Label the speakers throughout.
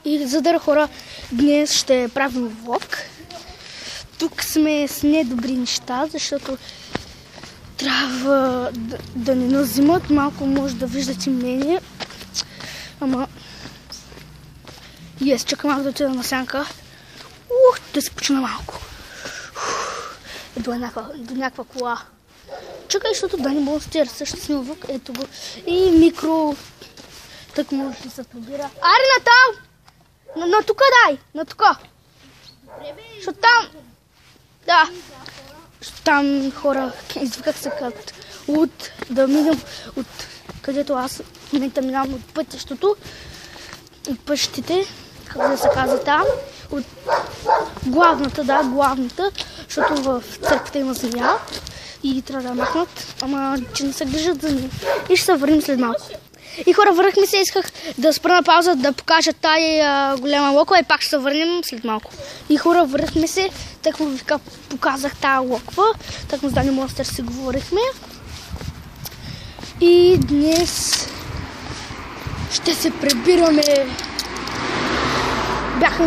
Speaker 1: И за хора, днес ще правим влог. Тук сме с недобри неща, защото трябва да не нас взимат. Малко може да виждате мнение. Ама... чакам малко да отида на сянка. Да се почина малко. До някаква кола. Чакай, защото Дани Монстер също сме влог. Ето го. И микро... Так може да се пробира. Аре на там! На тука дай! На тука! Защото там... Да. Там хора извиках се като да минем от където аз в момента минавам от пътището. От пъщите, как да се казва там. От главната, защото в църквата има земя и трябва да махнат, ама че не се грижат за нея. И ще се върнем след малко. И хора, върнахме се, исках да спра на пауза, да покажа тая голяма локва и пак ще се върнем след малко. И хора, върнахме се, така вика показах тая локва, така с Дани Монстер си говорихме. И днес ще се прибираме. Бяхме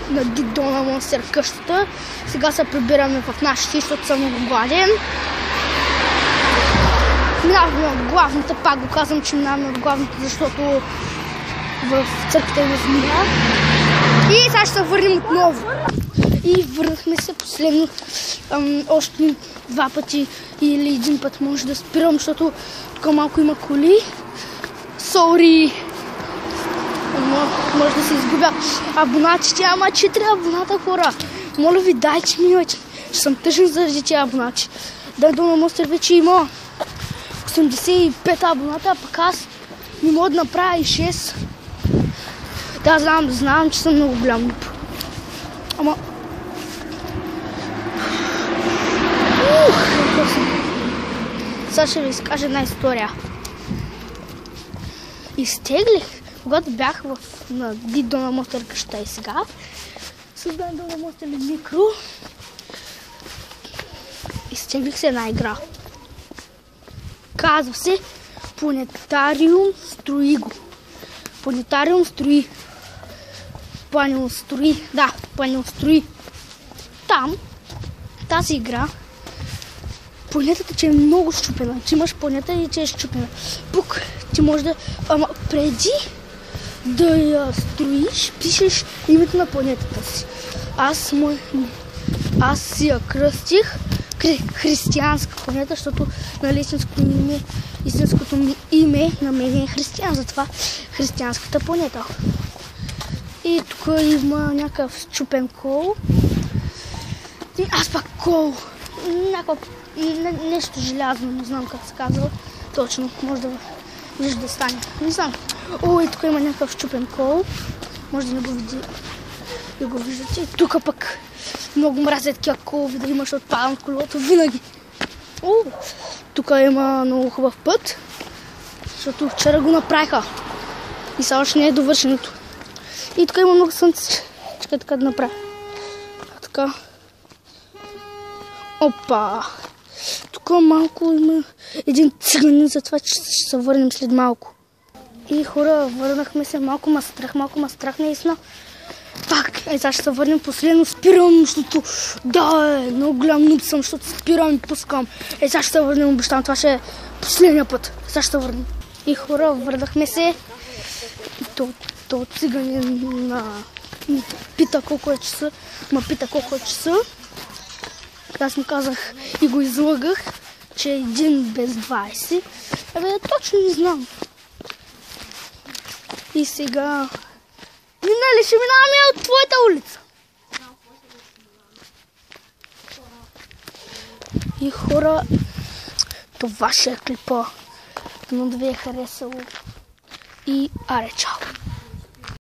Speaker 1: на Дона Монстер къщата, сега се прибираме в нашите, защото съм много гладен. Минаваме от главната, пак го казвам, че минаваме от главната, защото в църквата има земя. И сега ще се върнем отново. И върнахме се последно още 2 пъти или 1 път може да спирам, защото тук малко има коли. Сори! Може да се изгубя абонатите, ама 4 абоната, хора. Моля ви, дайте ми вече. Ще съм тъжен заради тези абонати. Дона Монстер вече има 85 абоната, а пък аз не мога да направя и 6. Да, знам, че съм много голям. Ама... Сега ще ви изкажа една история. Изтеглих, когато бях на Дона Монстер къща и сега. Създам Дона Монстер микро. Изтеглих се една игра. Казва се Планетариум строи го. Планетариум строи. Планетариум строи. Там, тази игра, планетата, че е много счупена. Че имаш планета и че е счупена. Пук, ти може да... Ама преди да я строиш, пишеш името на планетата си. Аз си я кръстих християнска планета, защото нали, истинското ми име на мен е християн, затова християнската планета. И тук има някакъв счупен кол. И аз пак кол. Нещо желязно, не знам как се казва. Точно, може да вижда да стане. Не знам. И тук има някакъв счупен кол. Може да не го виждате. И тук пък много мразя такива колови, да имаш отпадам от колелото винаги. Тук има много хубав път, защото вчера го направиха. И сега още не е довършенето. И тук има много слънце. Чакай така да направя. Така. Опа! Тук малко има един циганин, затова че ще се върнем след малко. И хора, върнахме се, малко ма страх наистина. Пак, сега ще се върнем последно, спирам, защото много голям нуб съм, защото спирам и пускам. Сега ще се върнем, обещавам, това ще е последния път. Сега ще се върнем. И хора, върнахме се. То циганин пита колко е часа. Аз му казах и го излъгах, че е 1 без 20. Точно не знам. И сега... Нали ще минаваме от твоята улица. И хора, това ще е клипа. Но да ви е харесало. И аре, чао!